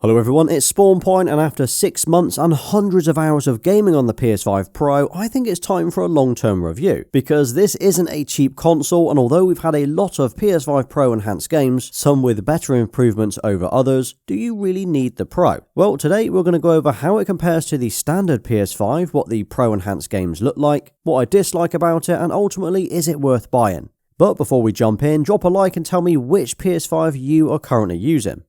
Hello everyone, it's SpawnPoiint, and after 6 months and hundreds of hours of gaming on the PS5 Pro, I think it's time for a long-term review, because this isn't a cheap console, and although we've had a lot of PS5 Pro enhanced games, some with better improvements over others, do you really need the Pro? Well, today we're going to go over how it compares to the standard PS5, what the Pro enhanced games look like, what I dislike about it, and ultimately, is it worth buying? But before we jump in, drop a like and tell me which PS5 you are currently using.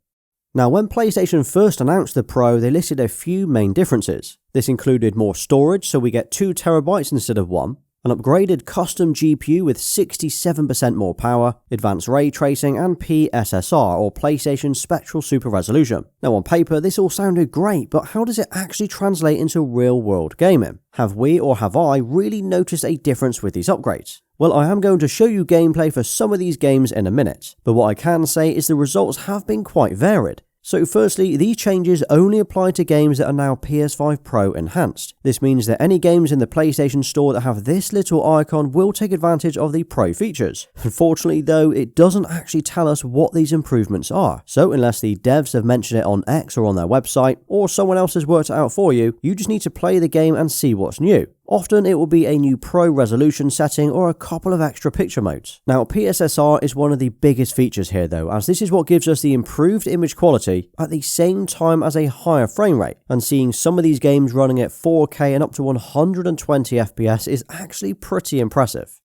Now, when PlayStation first announced the Pro, they listed a few main differences. This included more storage, so we get 2TB instead of 1, an upgraded custom GPU with 67% more power, advanced ray tracing, and PSSR, or PlayStation Spectral Super Resolution. Now, on paper, this all sounded great, but how does it actually translate into real-world gaming? Have we, or have I, really noticed a difference with these upgrades? Well, I am going to show you gameplay for some of these games in a minute, but what I can say is the results have been quite varied. So firstly, these changes only apply to games that are now PS5 Pro enhanced. This means that any games in the PlayStation Store that have this little icon will take advantage of the Pro features. Unfortunately though, it doesn't actually tell us what these improvements are. So unless the devs have mentioned it on X or on their website, or someone else has worked it out for you, you just need to play the game and see what's new. Often it will be a new Pro resolution setting or a couple of extra picture modes. Now, PSSR is one of the biggest features here though, as this is what gives us the improved image quality at the same time as a higher frame rate, and seeing some of these games running at 4K and up to 120 FPS is actually pretty impressive.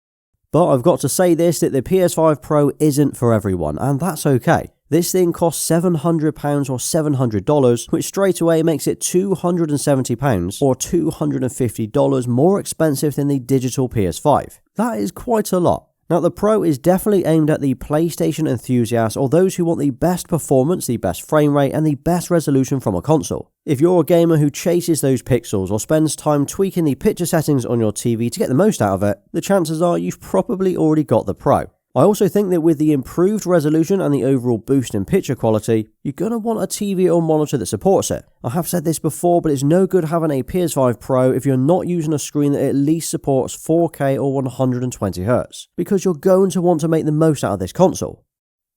But I've got to say this, that the PS5 Pro isn't for everyone, and that's okay. This thing costs £700 or $700, which straight away makes it £270 or $250 more expensive than the digital PS5. That is quite a lot. Now, the Pro is definitely aimed at the PlayStation enthusiasts or those who want the best performance, the best frame rate, and the best resolution from a console. If you're a gamer who chases those pixels or spends time tweaking the picture settings on your TV to get the most out of it, the chances are you've probably already got the Pro. I also think that with the improved resolution and the overall boost in picture quality, you're going to want a TV or monitor that supports it. I have said this before, but it's no good having a PS5 Pro if you're not using a screen that at least supports 4K or 120Hz, because you're going to want to make the most out of this console.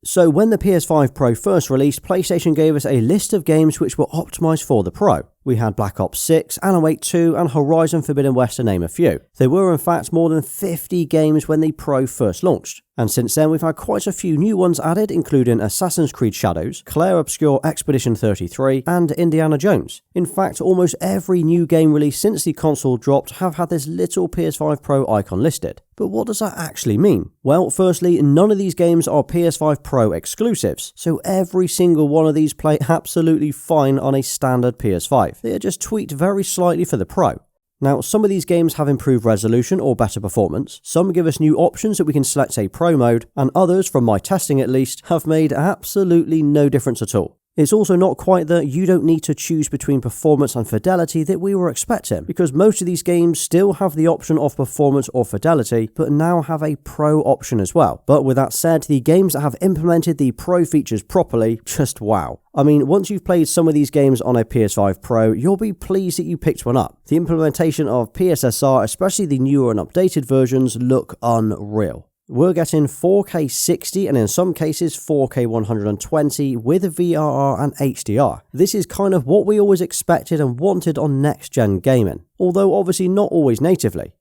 So when the PS5 Pro first released, PlayStation gave us a list of games which were optimized for the Pro. We had Black Ops 6, Alan Wake 2, and Horizon Forbidden West to name a few. There were in fact more than 50 games when the Pro first launched. And since then we've had quite a few new ones added, including Assassin's Creed Shadows, Clair Obscur Expedition 33, and Indiana Jones. In fact, almost every new game released since the console dropped have had this little PS5 Pro icon listed. But what does that actually mean? Well, firstly, none of these games are PS5 Pro exclusives, so every single one of these play absolutely fine on a standard PS5. They are just tweaked very slightly for the Pro. Now, some of these games have improved resolution or better performance, some give us new options that we can select a Pro mode, and others, from my testing at least, have made absolutely no difference at all. It's also not quite that you don't need to choose between performance and fidelity that we were expecting, because most of these games still have the option of performance or fidelity, but now have a Pro option as well. But with that said, the games that have implemented the Pro features properly, just wow. I mean, once you've played some of these games on a PS5 Pro, you'll be pleased that you picked one up. The implementation of PSSR, especially the newer and updated versions, look unreal. We're getting 4K 60 and in some cases 4K 120 with VRR and HDR. This is kind of what we always expected and wanted on next-gen gaming, although obviously not always natively.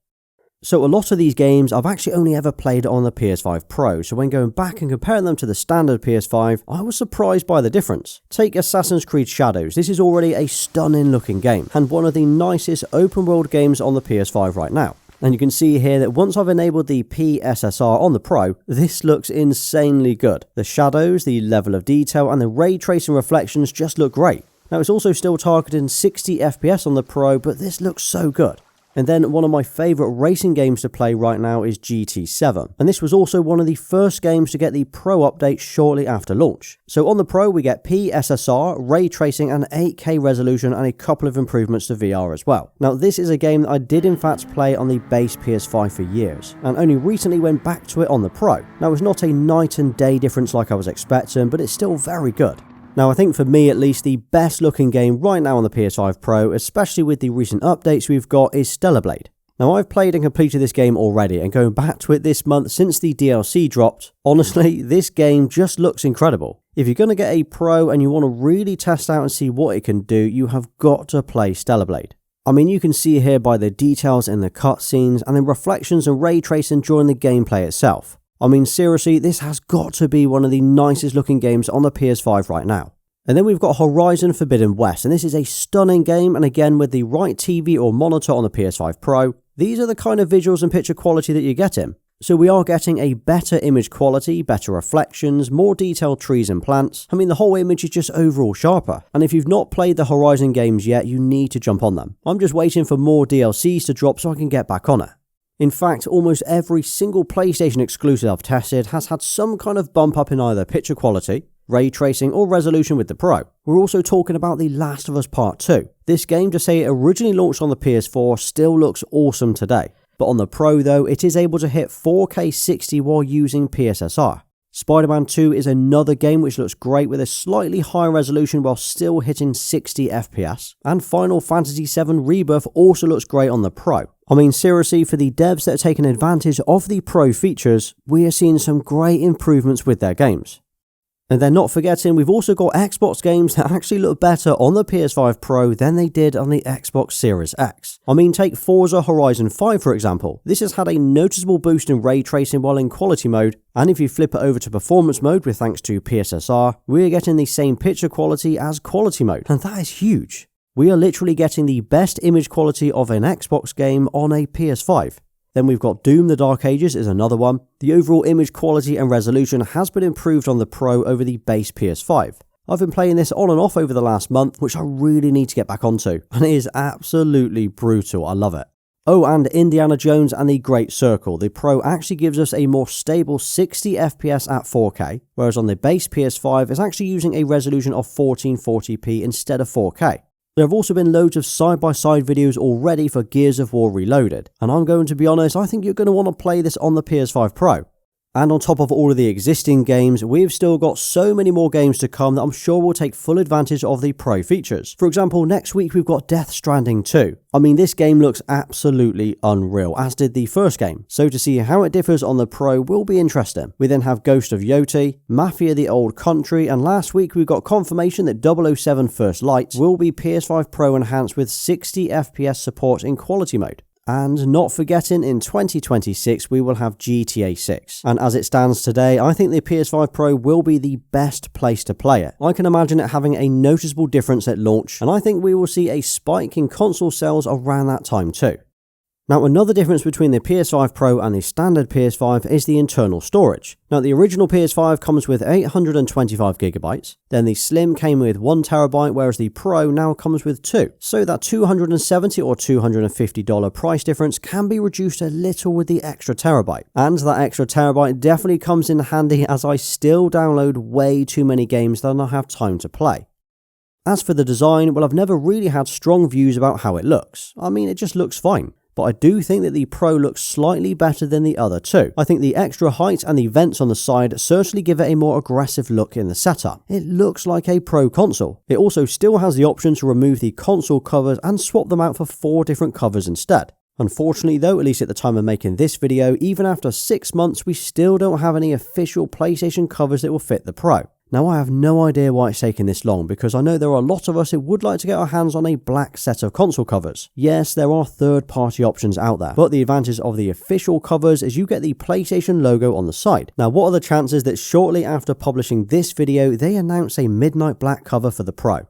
So a lot of these games I've actually only ever played on the PS5 Pro, so when going back and comparing them to the standard PS5, I was surprised by the difference. Take Assassin's Creed Shadows. This is already a stunning looking game, and one of the nicest open world games on the PS5 right now. And you can see here that once I've enabled the PSSR on the Pro, this looks insanely good. The shadows, the level of detail, and the ray tracing reflections just look great. Now, it's also still targeting 60 FPS on the Pro, but this looks so good. And then one of my favourite racing games to play right now is GT7. And this was also one of the first games to get the Pro update shortly after launch. So on the Pro we get PSSR, ray tracing and 8K resolution and a couple of improvements to VR as well. Now this is a game that I did in fact play on the base PS5 for years, and only recently went back to it on the Pro. Now it's not a night and day difference like I was expecting, but it's still very good. Now I think for me at least, the best looking game right now on the PS5 Pro, especially with the recent updates we've got, is Stellar Blade. Now I've played and completed this game already, and going back to it this month since the DLC dropped, honestly this game just looks incredible. If you're going to get a Pro and you want to really test out and see what it can do, you have got to play Stellar Blade. I mean, you can see here by the details in the cutscenes and the reflections and ray tracing during the gameplay itself. I mean, seriously, this has got to be one of the nicest looking games on the PS5 right now. And then we've got Horizon Forbidden West, and this is a stunning game, and again with the right TV or monitor on the PS5 Pro, these are the kind of visuals and picture quality that you're getting. So we are getting a better image quality, better reflections, more detailed trees and plants. I mean, the whole image is just overall sharper. And if you've not played the Horizon games yet, you need to jump on them. I'm just waiting for more DLCs to drop so I can get back on it. In fact, almost every single PlayStation exclusive I've tested has had some kind of bump up in either picture quality, ray tracing or resolution with the Pro. We're also talking about The Last of Us Part 2. This game, to say it originally launched on the PS4, still looks awesome today. But on the Pro though, it is able to hit 4K 60 while using PSSR. Spider-Man 2 is another game which looks great with a slightly higher resolution while still hitting 60 FPS. And Final Fantasy VII Rebirth also looks great on the Pro. I mean, seriously, for the devs that are taking advantage of the Pro features, we are seeing some great improvements with their games. And then not forgetting, we've also got Xbox games that actually look better on the PS5 Pro than they did on the Xbox Series X. I mean, take Forza Horizon 5 for example. This has had a noticeable boost in ray tracing while in quality mode, and if you flip it over to performance mode with thanks to PSSR, we're getting the same picture quality as quality mode, and that is huge. We are literally getting the best image quality of an Xbox game on a PS5. Then we've got Doom the Dark Ages is another one. The overall image quality and resolution has been improved on the Pro over the base PS5. I've been playing this on and off over the last month, which I really need to get back onto, and it is absolutely brutal. I love it. Oh, and Indiana Jones and the Great Circle. The Pro actually gives us a more stable 60 FPS at 4K, whereas on the base PS5 it's actually using a resolution of 1440p instead of 4K. There have also been loads of side-by-side videos already for Gears of War Reloaded, and I'm going to be honest, I think you're going to want to play this on the PS5 Pro. And on top of all of the existing games, we've still got so many more games to come that I'm sure will take full advantage of the Pro features. For example, next week we've got Death Stranding 2. I mean, this game looks absolutely unreal, as did the first game. So to see how it differs on the Pro will be interesting. We then have Ghost of Yoti, Mafia the Old Country, and last week we got confirmation that 007 First Light will be PS5 Pro enhanced with 60 FPS support in quality mode. And not forgetting, in 2026 we will have GTA 6. And as it stands today, I think the PS5 Pro will be the best place to play it. I can imagine it having a noticeable difference at launch, and I think we will see a spike in console sales around that time too. Now, another difference between the PS5 Pro and the standard PS5 is the internal storage. Now, the original PS5 comes with 825GB, then the Slim came with 1TB, whereas the Pro now comes with 2. So that $270 or $250 price difference can be reduced a little with the extra terabyte. And that extra terabyte definitely comes in handy, as I still download way too many games that I don't have time to play. As for the design, well, I've never really had strong views about how it looks. I mean, it just looks fine. But I do think that the Pro looks slightly better than the other two. I think the extra height and the vents on the side certainly give it a more aggressive look in the setup. It looks like a Pro console. It also still has the option to remove the console covers and swap them out for 4 different covers instead. Unfortunately though, at least at the time of making this video, even after 6 months we still don't have any official PlayStation covers that will fit the Pro. Now, I have no idea why it's taking this long, because I know there are a lot of us who would like to get our hands on a black set of console covers. Yes, there are third-party options out there, but the advantage of the official covers is you get the PlayStation logo on the side. Now, what are the chances that shortly after publishing this video, they announce a midnight black cover for the Pro?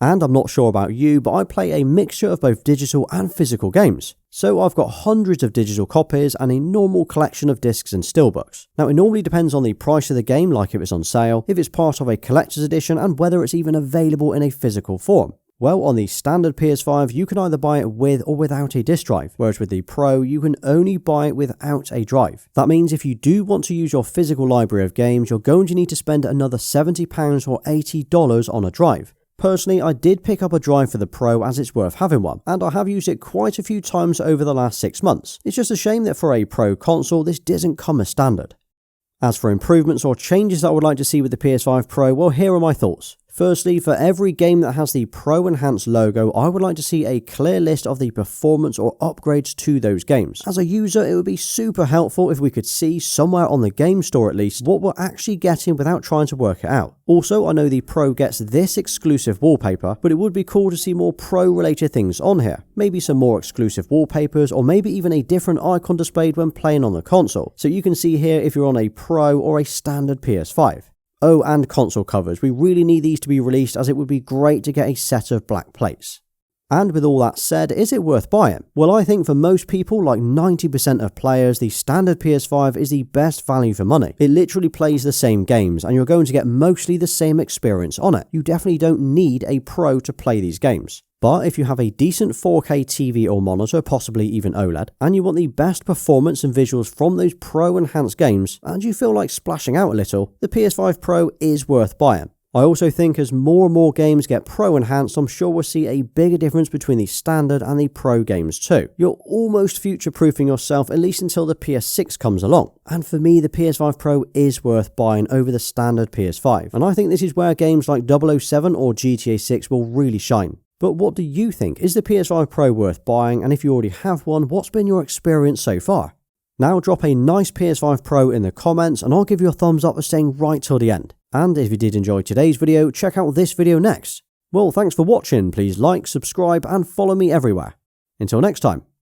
And I'm not sure about you, but I play a mixture of both digital and physical games. So I've got hundreds of digital copies and a normal collection of discs and steelbooks. Now, it normally depends on the price of the game, like if it's on sale, if it's part of a collector's edition, and whether it's even available in a physical form. Well, on the standard PS5, you can either buy it with or without a disc drive, whereas with the Pro, you can only buy it without a drive. That means if you do want to use your physical library of games, you're going to need to spend another £70 or $80 on a drive. Personally, I did pick up a drive for the Pro, as it's worth having one, and I have used it quite a few times over the last 6 months. It's just a shame that for a Pro console, this doesn't come as standard. As for improvements or changes that I would like to see with the PS5 Pro, well, here are my thoughts. Firstly, for every game that has the Pro Enhanced logo, I would like to see a clear list of the performance or upgrades to those games. As a user, it would be super helpful if we could see somewhere on the game store at least what we're actually getting without trying to work it out. Also, I know the Pro gets this exclusive wallpaper, but it would be cool to see more Pro related things on here. Maybe some more exclusive wallpapers, or maybe even a different icon displayed when playing on the console. So you can see here if you're on a Pro or a standard PS5. Oh, and console covers. We really need these to be released, as it would be great to get a set of black plates. And with all that said, is it worth buying? Well, I think for most people, like 90% of players, the standard PS5 is the best value for money. It literally plays the same games, and you're going to get mostly the same experience on it. You definitely don't need a Pro to play these games. But if you have a decent 4K TV or monitor, possibly even OLED, and you want the best performance and visuals from those Pro enhanced games, and you feel like splashing out a little, the PS5 Pro is worth buying. I also think as more and more games get Pro enhanced, I'm sure we'll see a bigger difference between the standard and the Pro games too. You're almost future-proofing yourself, at least until the PS6 comes along. And for me, the PS5 Pro is worth buying over the standard PS5. And I think this is where games like 007 or GTA 6 will really shine. But what do you think? Is the PS5 Pro worth buying? And if you already have one, what's been your experience so far? Now drop a nice PS5 Pro in the comments and I'll give you a thumbs up for staying right till the end. And if you did enjoy today's video, check out this video next. Well, thanks for watching. Please like, subscribe and follow me everywhere. Until next time.